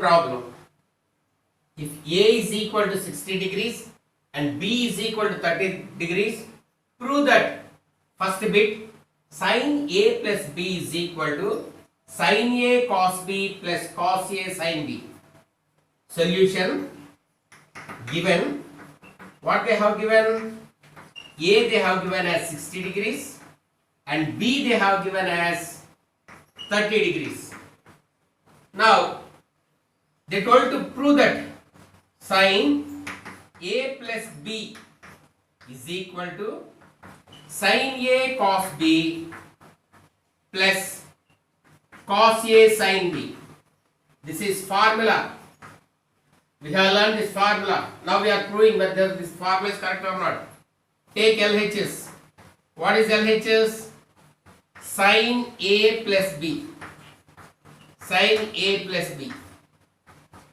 problem. If A is equal to 60 degrees and B is equal to 30 degrees, prove that first bit sin A plus B is equal to sin A cos B plus cos A sin B. Solution given. What they have given? A they have given as 60 degrees and B they have given as 30 degrees. Now they told to prove that sin A plus B is equal to sin A cos B plus cos A sin B. This is formula. We have learned this formula. Now we are proving whether this formula is correct or not. Take LHS. What is LHS? Sin A plus B. Sin A plus B.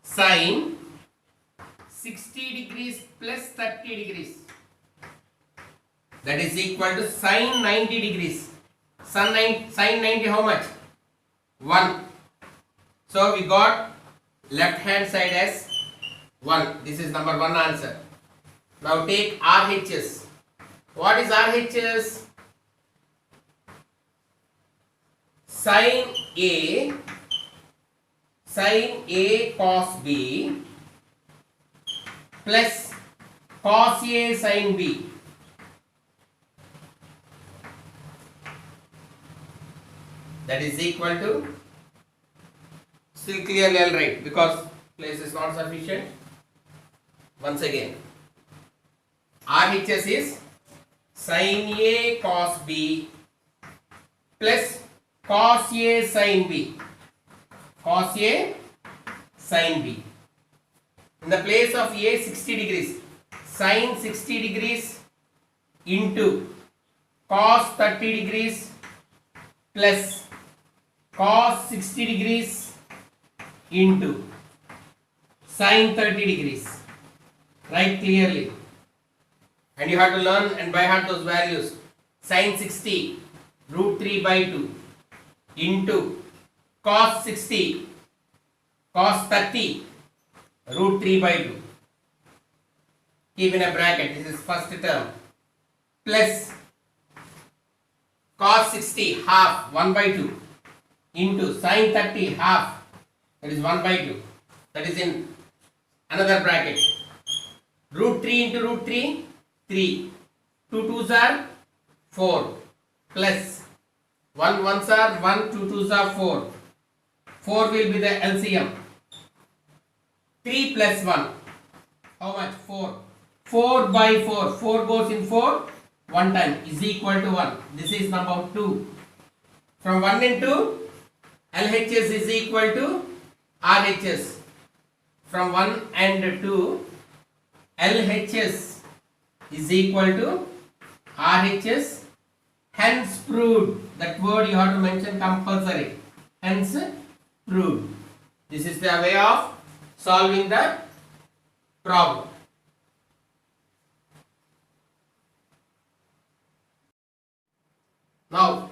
Sin 60 degrees plus 30 degrees. That is equal to sin 90 degrees. Sin 90 how much? 1. So we got left hand side as 1. This is number 1 answer. Now take RHS. What is RHS? Sin A cos B plus cos A sin B. That is equal to, still clearly I'll write because place is not sufficient. Once again, RHS is sin A cos B plus cos A sin B. Cos A sin B. In the place of A 60 degrees, sin 60 degrees into cos 30 degrees plus cos 60 degrees into sin 30 degrees. Write clearly. And you have to learn and by heart those values. Sin 60 root 3 by 2 into cos 60 cos 30 root 3 by 2. Keep in a bracket. This is first term. Plus cos 60 half 1 by 2 into sin 30 half, that is 1 by 2. That is in another bracket. Root 3 into root 3, 3. 2 2s are 4 plus 1 1s are 1, 2 2s are 4. 4 will be the LCM. 3 plus 1. How much? 4. 4 by 4. 4 goes in 4. 1 time is equal to 1. This is number 2. From 1 into LHS is equal to RHS. From 1 and 2, LHS is equal to RHS. Hence proved. That word you have to mention compulsory. Hence proved. This is the way of solving the problem. Now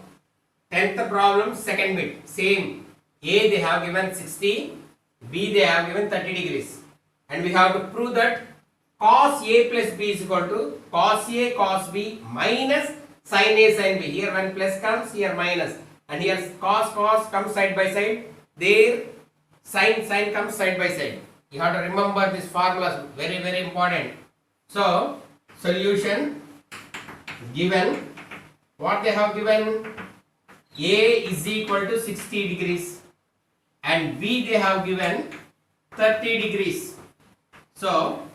10th problem, second bit. Same. A they have given 60, B they have given 30 degrees. And we have to prove that cos A plus B is equal to cos A cos B minus sin A sin B. Here when plus comes, here minus. And here cos comes side by side. There sin comes side by side. You have to remember this formula, very important. So solution given. What they have given? A is equal to 60 degrees and B they have given 30 degrees. So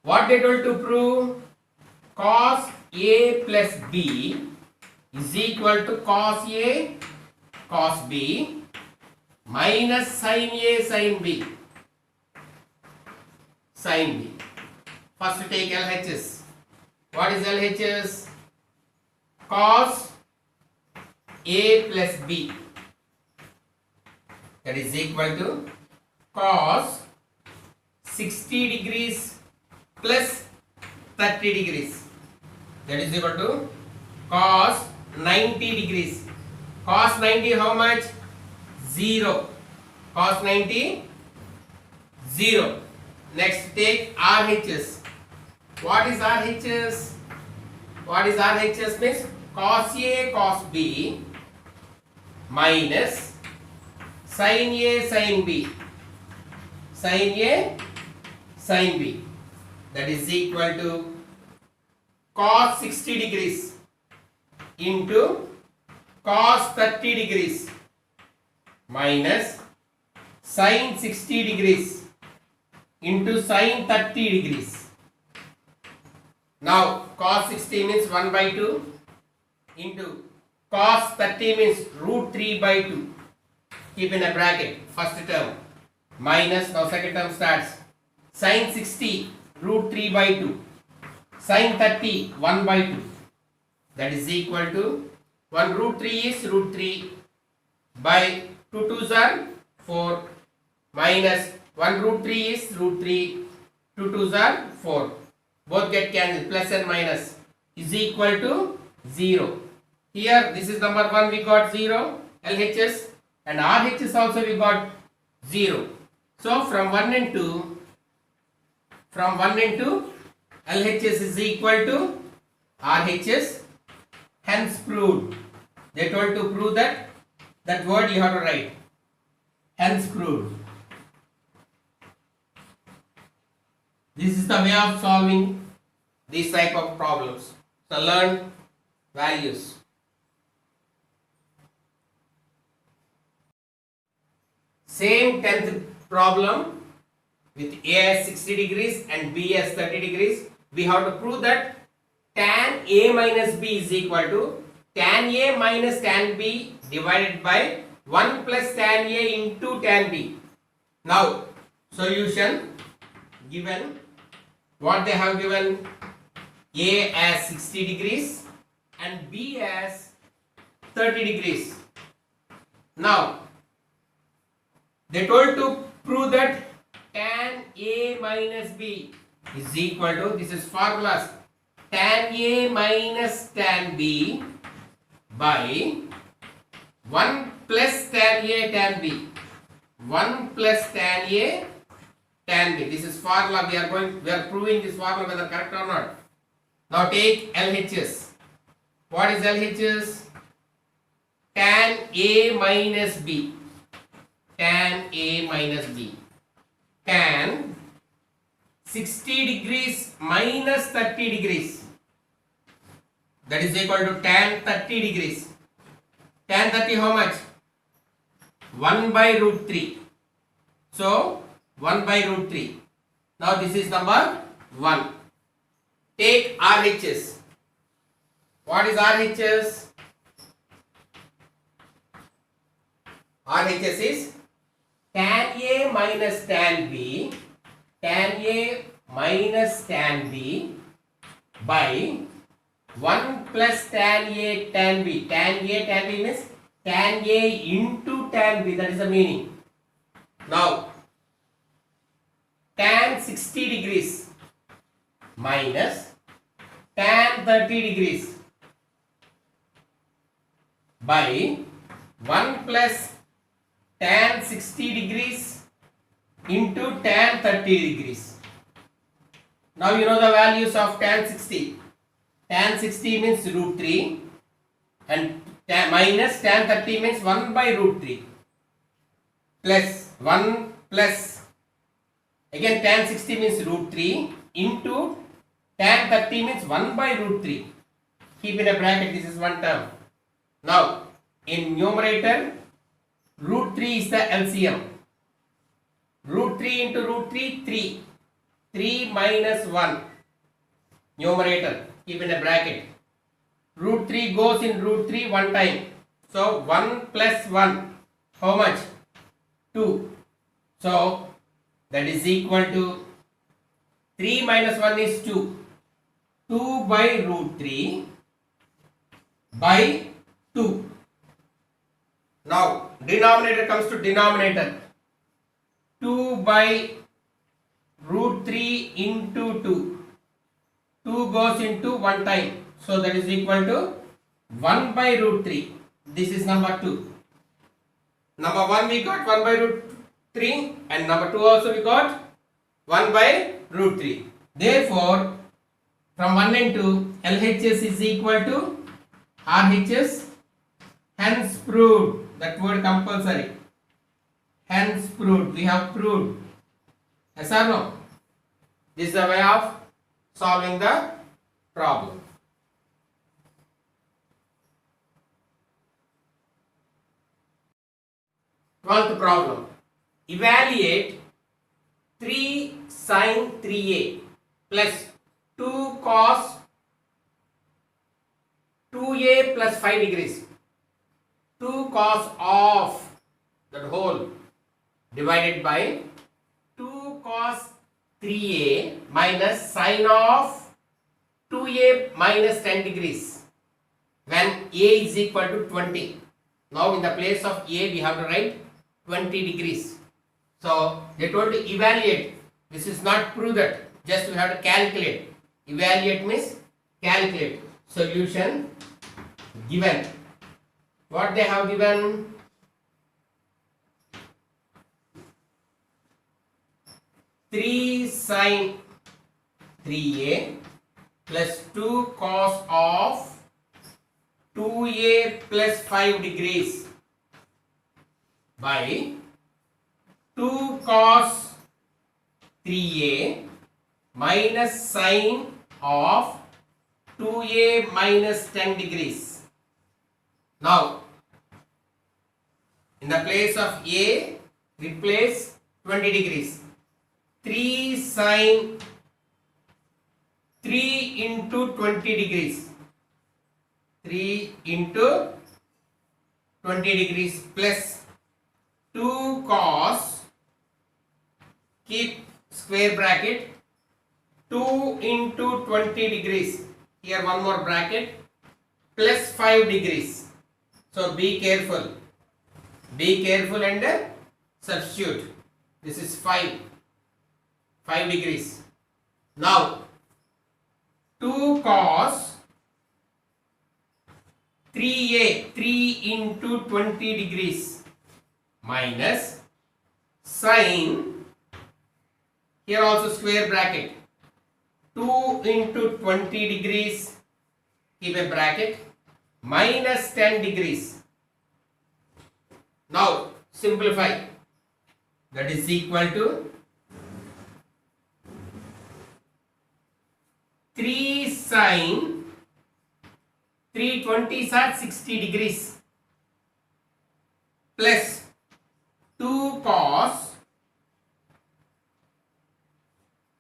what they told to prove? Cos A plus B is equal to cos A cos B minus sin A sin B. Sin B. First take LHS. What is LHS? Cos A plus B, that is equal to cos 60 degrees plus 30 degrees, that is equal to cos 90 degrees. Cos 90 how much? 0. cos 90 0. Next take RHS. What is RHS? What is RHS means cos A cos B minus sin A sin B, sin A sin B, that is equal to cos 60 degrees into cos 30 degrees minus sin 60 degrees into sin 30 degrees. Now cos 60 means 1 by 2 into cos 30 means root 3 by 2. Keep in a bracket first term minus, now second term starts, sin 60 root 3 by 2, sin 30 1 by 2, that is equal to 1 root 3 is root 3 by 2 2s are 4 minus 1 root 3 is root 3, 2 2s are 4, both get cancelled, plus and minus is equal to 0. Here this is number 1 we got 0 LHS, and RHS also we got 0. So from 1 and 2 LHS is equal to RHS, hence proved. They told to prove that word you have to write, hence proved. This is the way of solving these type of problems. So learn values. Same 10th problem with A as 60 degrees and B as 30 degrees. We have to prove that tan A minus B is equal to tan A minus tan B divided by 1 plus tan A into tan B. Now solution given, what they have given, A as 60 degrees and B as 30 degrees. Now they told to prove that tan A minus B is equal to, this is formulas, tan A minus tan B by 1 plus tan A tan B, 1 plus tan A tan B. This is formula. We are proving this formula whether correct or not. Now take LHS. What is LHS? Tan A minus B. Tan A minus B. Tan 60 degrees minus 30 degrees. That is equal to tan 30 degrees. Tan 30 how much? 1 by root 3. So 1 by root 3. Now this is number 1. Take RHS. What is RHS? RHS is tan A minus tan B, tan A minus tan B by 1 plus tan A tan B. Tan A tan B means tan A into tan B, that is the meaning. Now tan 60 degrees minus tan 30 degrees by 1 plus tan 60 degrees into tan 30 degrees. Now you know the values of tan 60. Tan 60 means root 3 and minus tan 30 means 1 by root 3 plus 1 plus, again tan 60 means root 3 into tan 30 means 1 by root 3. Keep in a bracket, this is one term. Now in numerator, root 3 is the LCM. Root 3 into root 3, 3. 3 minus 1. Numerator, keep in a bracket. Root 3 goes in root 3 one time. So 1 plus 1, how much? 2. So that is equal to 3 minus 1 is 2. 2 by root 3 by 2. Now denominator comes to denominator. 2 by root 3 into 2. 2 goes into one time. So that is equal to 1 by root 3. This is number 2. Number 1 we got 1 by root 3 and number 2 also we got 1 by root 3. Therefore, from 1 and 2, LHS is equal to RHS. Hence proved. That word compulsory. Hence proved. We have proved. Yes or no? This is the way of solving the problem. Twelfth problem. Evaluate 3 sin 3a plus 2 cos 2a plus 5 degrees. 2 cos of that whole divided by 2 cos 3a minus sin of 2a minus 10 degrees when a is equal to 20. Now in the place of a we have to write 20 degrees. So they told to evaluate. This is not prove that. Just we have to calculate. Evaluate means calculate. Solution given. What they have given? Three sin 3a plus 2 cos of 2a plus 5 degrees by 2 cos 3a minus sin of 2a minus 10 degrees. Now, in the place of a, replace 20 degrees. 3 sin 3 into 20 degrees. 3 into 20 degrees plus 2 cos, keep square bracket, 2 into 20 degrees, here one more bracket, plus 5 degrees. So be careful and substitute. This is 5 degrees. Now 2 cos 3a, 3 into 20 degrees minus sin, here also square bracket, 2 into 20 degrees, keep a bracket, minus 10 degrees. Now simplify. That is equal to 3 sin 3 20s are 60 degrees plus 2 cos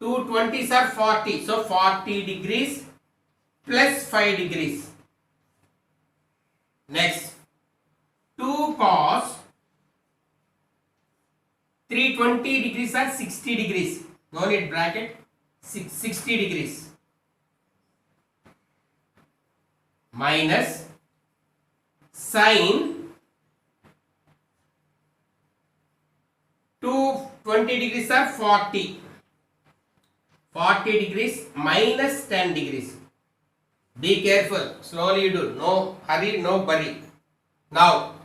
2 20s are 40. So 40 degrees plus 5 degrees. Next 2 cos 3 20 degrees are 60 degrees. No need bracket. 60 degrees. Minus sin 20 degrees are 40. 40 degrees minus 10 degrees. Be careful. Slowly you do. No hurry, no worry. Now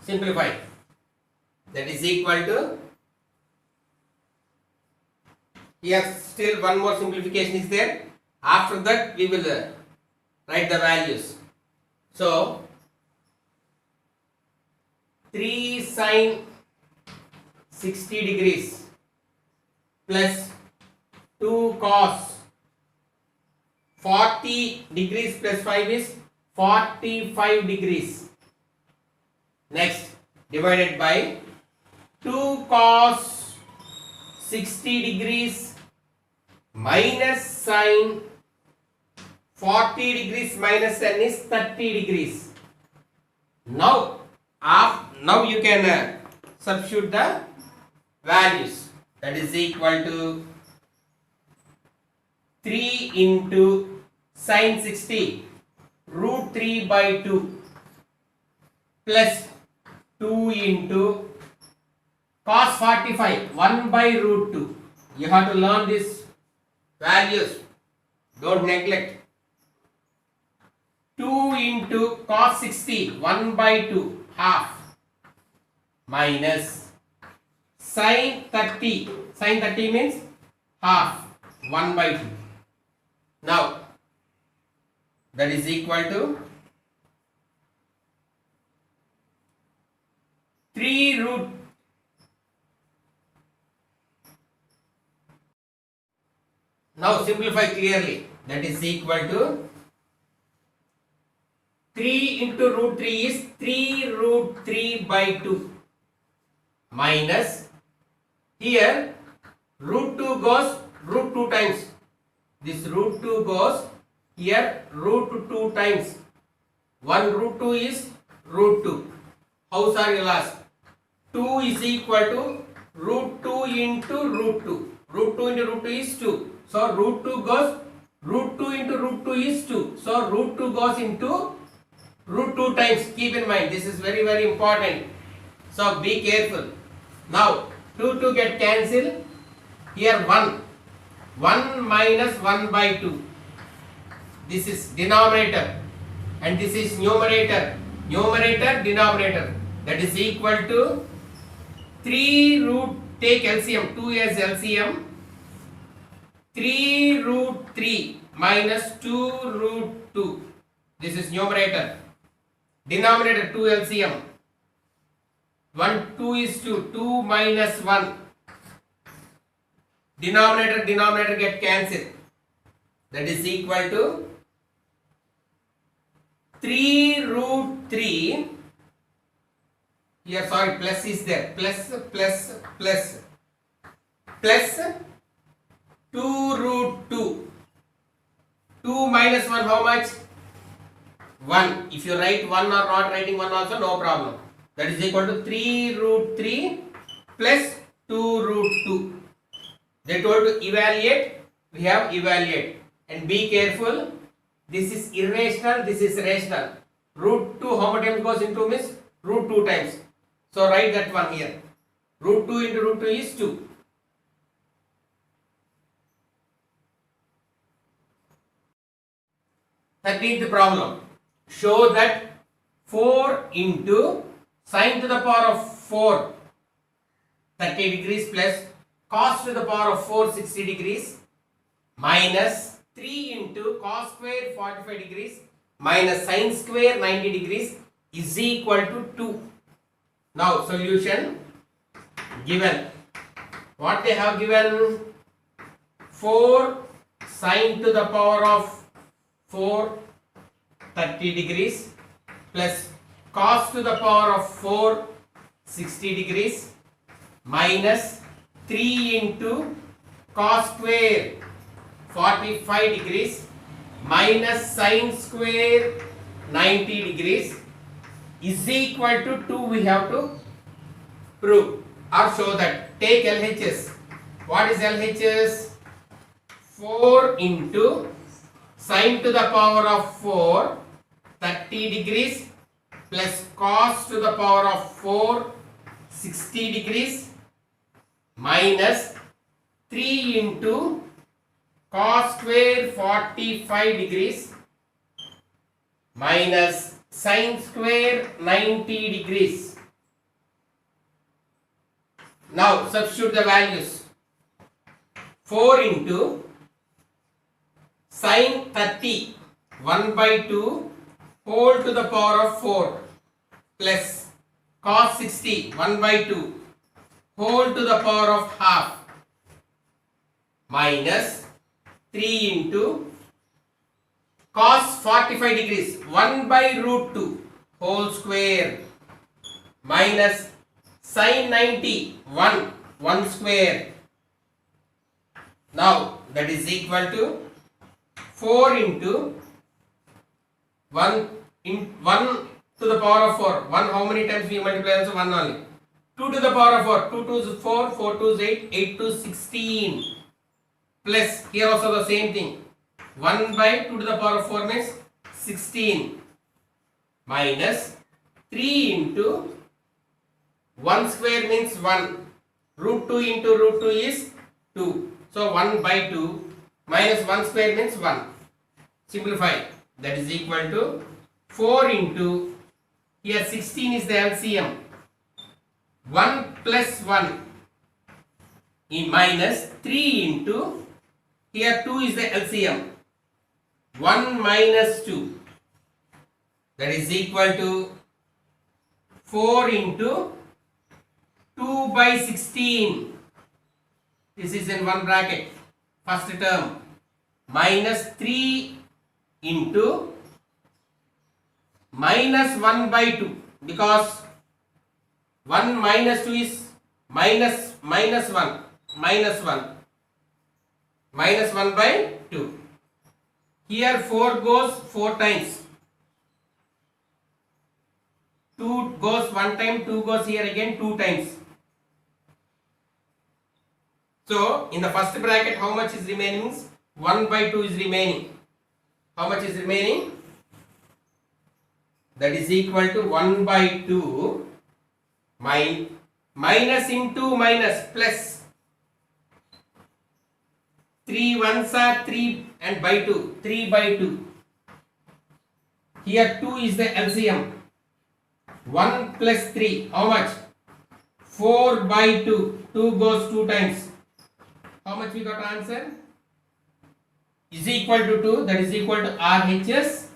simplify. That is equal to, here still one more simplification is there. After that we will write the values. So 3 sin 60 degrees plus 2 cos 40 degrees plus 5 is 45 degrees. Next divided by 2 cos 60 degrees minus sin 40 degrees minus 10 is 30 degrees. Now you can substitute the values. That is equal to 3 into sin 60 root 3 by 2 plus 2 into cos 45 1 by root 2. You have to learn these values. Don't neglect. 2 into cos 60 1 by 2 half minus Sine 30. Sine 30 means half. 1 by 2. Now, that is equal to 3 root. Now simplify clearly. That is equal to 3 into root 3 is 3 root 3 by 2 minus here root 2 goes root 2 times. This root 2 goes here root 2 times. 1 root 2 is root 2. How are you last? 2 is equal to root 2 into root 2. Root 2 into root 2 is 2. So root 2 goes root 2 into root 2 is 2. So root 2 goes into root 2 times. Keep in mind, this is very important. So be careful. Now 2 get cancelled. Here 1. 1 minus 1 by 2. This is denominator and this is numerator. Numerator, denominator. That is equal to 3 root, take LCM, 2 as LCM. 3 root 3 minus 2 root 2. This is numerator. Denominator 2 LCM. 1, 2 is 2. 2 minus 1. Denominator get cancelled. That is equal to 3 root 3. Here, sorry, plus is there. Plus 2 root 2. 2 minus 1, how much? 1. If you write 1 or not writing 1 also, no problem. That is equal to 3 root 3 plus 2 root 2. They told to evaluate, we have evaluate. And be careful, this is irrational, this is rational. Root 2 how many times goes into means? Root 2 times. So write that one here. Root 2 into root 2 is 2. Thirteenth problem. Show that 4 into sine to the power of 4 30 degrees plus cos to the power of 4 60 degrees minus 3 into cos square 45 degrees minus sine square 90 degrees is equal to 2. Now solution given. What they have given? 4 sine to the power of 4 30 degrees plus cos to the power of 4 60 degrees minus 3 into cos square 45 degrees minus sine square 90 degrees is equal to 2. We have to prove or show that. Take LHS. What is LHS? 4 into sine to the power of 4 30 degrees plus cos to the power of 4 60 degrees minus 3 into cos square 45 degrees minus sine square 90 degrees. Now substitute the values. 4 into sine 30 1 by 2 whole to the power of 4 plus cos 60 1 by 2 whole to the power of half minus 3 into cos 45 degrees 1 by root 2 whole square minus sine 90 1 square. Now that is equal to 4 into 1 to the power of 4. 1 how many times we multiply? Also 1 only. 2 to the power of 4. 2 2 is 4. 4 2 is 8. 8 2 is 16. Plus here also the same thing. 1 by 2 to the power of 4 means 16 minus 3 into 1 square means 1. Root 2 into root 2 is 2. So 1 by 2 minus 1 square means 1. Simplify. That is equal to 4 into, here 16 is the LCM. 1 plus 1 in minus 3 into, here 2 is the LCM, 1 minus 2, that is equal to 4 into 2 by 16. This is in one bracket, first term, minus 3 into minus 1 by 2, because 1 minus 2 is minus 1 minus 1 by 2. Here 4 goes 4 times. 2 goes 1 time, 2 goes here again 2 times. So in the first bracket, how much is remaining? 1 by 2 is remaining. How much is remaining? That is equal to 1 by 2 minus into minus plus. 3 ones are 3 and by 2. 3 by 2. Here 2 is the LCM. 1 plus 3. How much? 4 by 2. 2 goes 2 times. How much we got to answer? Is equal to 2. That is equal to RHS.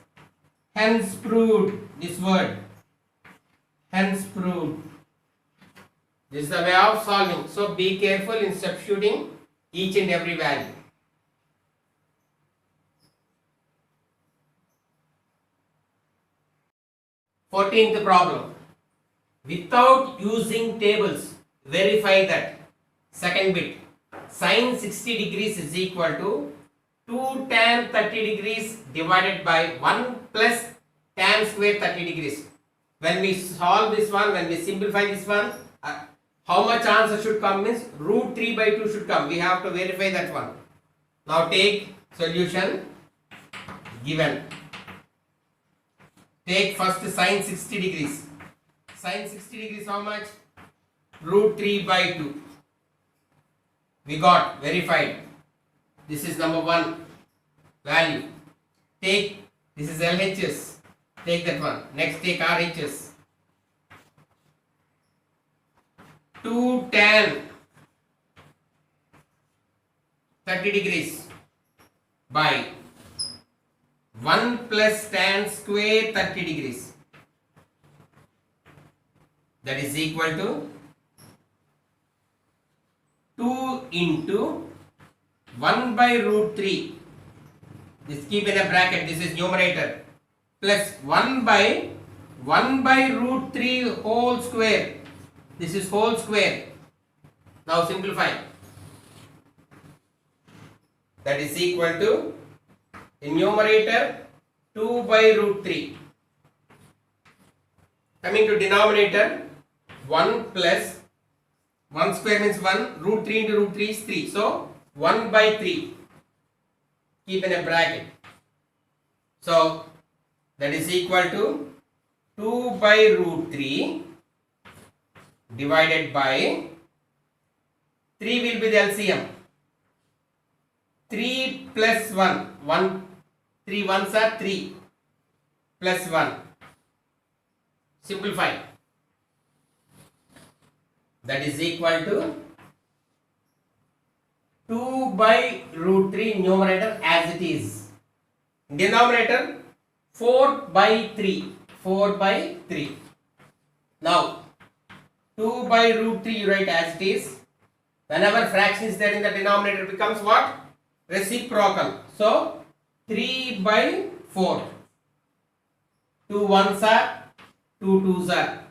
Hence proved. This word. Hence proved. This is the way of solving. So be careful in substituting each and every value. Fourteenth problem. Without using tables, verify that second bit sin 60 degrees is equal to 2 tan 30 degrees divided by 1 plus tan square 30 degrees. When we solve this one, when we simplify this one, how much answer should come means root 3 by 2 should come. We have to verify that one. Now take solution given. Take first sin 60 degrees. Sin 60 degrees how much? Root 3 by 2. We got verified. This is number 1 value. Take, this is LHS. Take that one. Next take RHS. 2 tan 30 degrees by 1 plus tan square 30 degrees. That is equal to 2 into 1 by root 3. This keep in a bracket. This is numerator. Plus 1 by root 3 whole square. This is whole square. Now simplify. That is equal to, in numerator, 2 by root 3. Coming to denominator, 1 plus 1 square means 1. Root 3 into root 3 is 3. So 1 by 3. Keep in a bracket. So that is equal to 2 by root 3 divided by 3 will be the LCM. 3 plus 1. 3 ones are 3 plus 1. Simplify. That is equal to 2 by root 3 numerator as it is. Denominator 4 by 3. 4 by 3. Now 2 by root 3 you write as it is. Whenever fraction is there in the denominator, it becomes what? Reciprocal. So 3 by 4. 2 ones are, 2 twos are.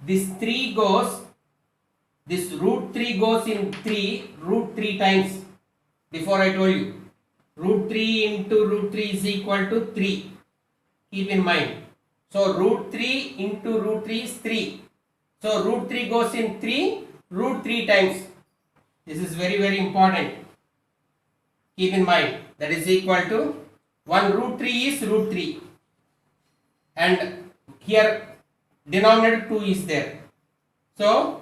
This 3 goes, this root 3 goes in 3, root 3 times. Before I told you. Root 3 into root 3 is equal to 3. Keep in mind. So root 3 into root 3 is 3. So root 3 goes in 3, root 3 times. This is very, very important. Keep in mind. That is equal to 1 root 3 is root 3. And here denominator 2 is there. So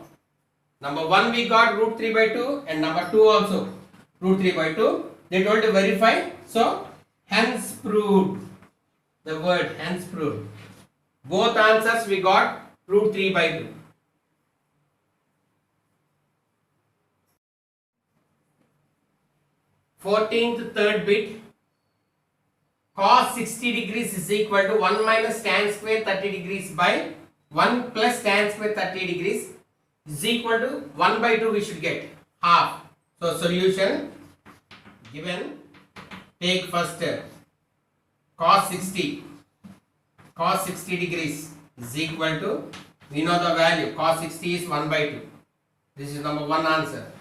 number 1 we got root 3 by 2 and number 2 also root 3 by 2. They told to verify. So hence proved. The word hence proved. Both answers we got root 3 by 2. 14th third bit, cos 60 degrees is equal to 1 minus tan square 30 degrees by 1 plus tan square 30 degrees is equal to 1 by 2 we should get half. So solution given, take first cos 60 degrees is equal to, we know the value, cos 60 is 1 by 2. This is number 1 answer.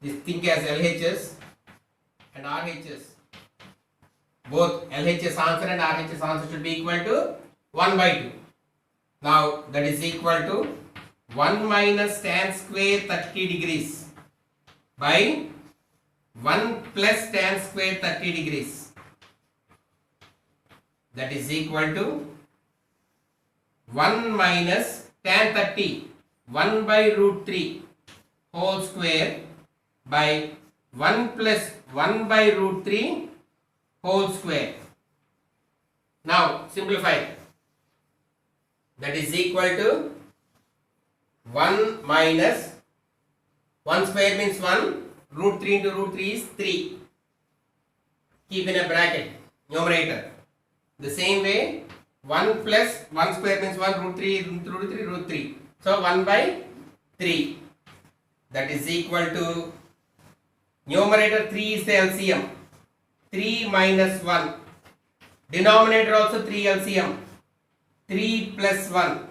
This think as LHS and RHS. Both LHS answer and RHS answer should be equal to 1 by 2. Now that is equal to 1 minus tan square 30 degrees by 1 plus tan square 30 degrees. That is equal to 1 minus tan 30, 1 by root 3 whole square by 1 plus 1 by root 3 whole square. Now simplify. That is equal to 1 minus 1 square means 1, root 3 into root 3 is 3. Keep in a bracket, numerator. The same way 1 plus 1 square means 1, root 3 into root 3, root 3. So 1 by 3. That is equal to, numerator 3 is the LCM. 3 minus 1. Denominator also 3 LCM. 3 plus 1.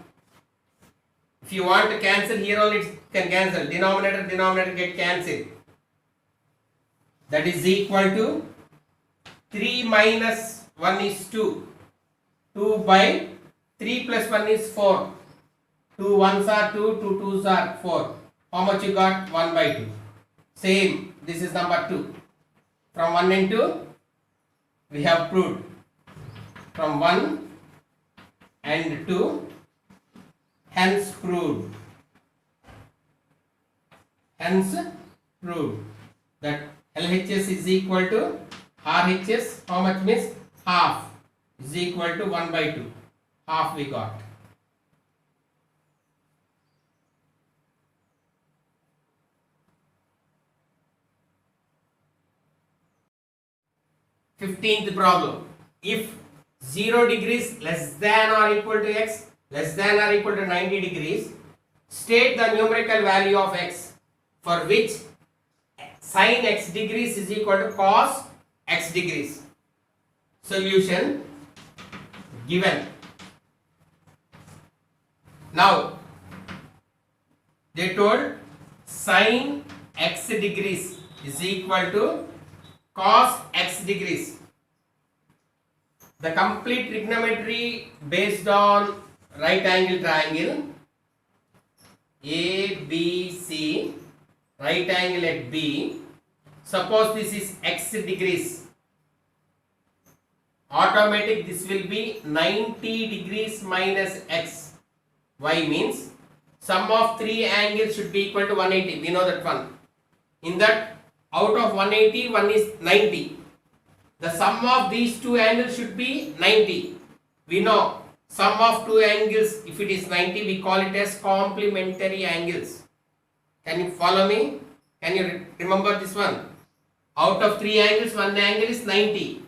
If you want to cancel, here only it can cancel. Denominator get cancelled. That is equal to 3 minus 1 is 2. 2 by 3 plus 1 is 4. 2 ones are 2, 2 twos are 4. How much you got? 1 by 2. Same. This is number 2. From 1 and 2, we have proved. From 1 and 2, hence proved. Hence proved that LHS is equal to RHS. How much means? Half is equal to 1 by 2. Half we got. Fifteenth problem. If 0 degrees less than or equal to x, less than or equal to 90 degrees, state the numerical value of x for which sin x degrees is equal to cos x degrees. Solution given. Now they told sin x degrees is equal to cos x degrees. The complete trigonometry based on right angle triangle ABC, right angle at B. Suppose this is x degrees. Automatic this will be 90 degrees minus x. Y means sum of three angles should be equal to 180. We know that one. In that, out of 180, one is 90. The sum of these two angles should be 90. We know sum of two angles, if it is 90, we call it as complementary angles. Can you follow me? Can you remember this one? Out of three angles, one angle is 90.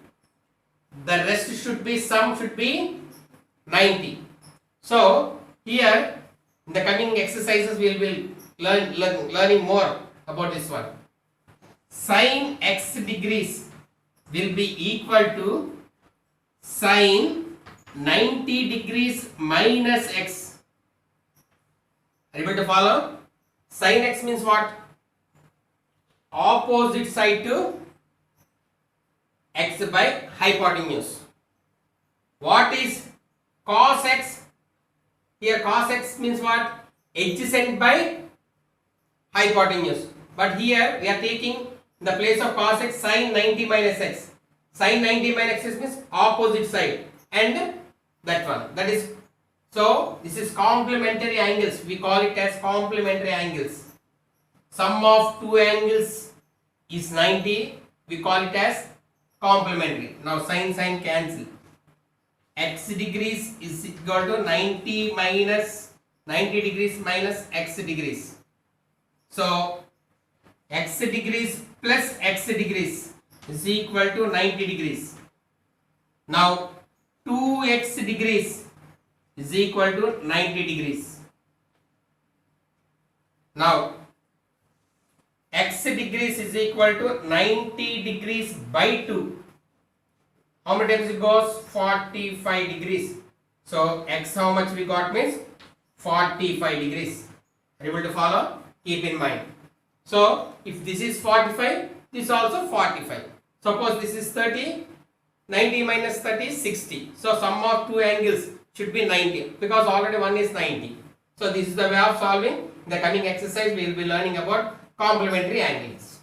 The rest should be, sum should be 90. So here in the coming exercises we will be learning more about this one. Sin x degrees will be equal to sin 90 degrees minus x. Are you able to follow? Sin x means what? Opposite side to x by hypotenuse. What is cos x? Here cos x means what? Adjacent by hypotenuse. But here we are taking in the place of cos x sin 90 minus x. Sin 90 minus x means opposite side and that one. That is, so this is complementary angles. We call it as complementary angles. Sum of two angles is 90. We call it as complementary. Now sin cancel. X degrees is equal to 90 degrees minus x degrees. So x degrees plus x degrees is equal to 90 degrees. Now 2x degrees is equal to 90 degrees. Now x degrees is equal to 90 degrees by 2. How many times it goes? 45 degrees. So x how much we got means 45 degrees. Are you able to follow? Keep in mind. So if this is 45, this is also 45. Suppose this is 30, 90 minus 30 is 60. So sum of two angles should be 90 because already one is 90. So this is the way of solving. In the coming exercise we will be learning about complementary angles.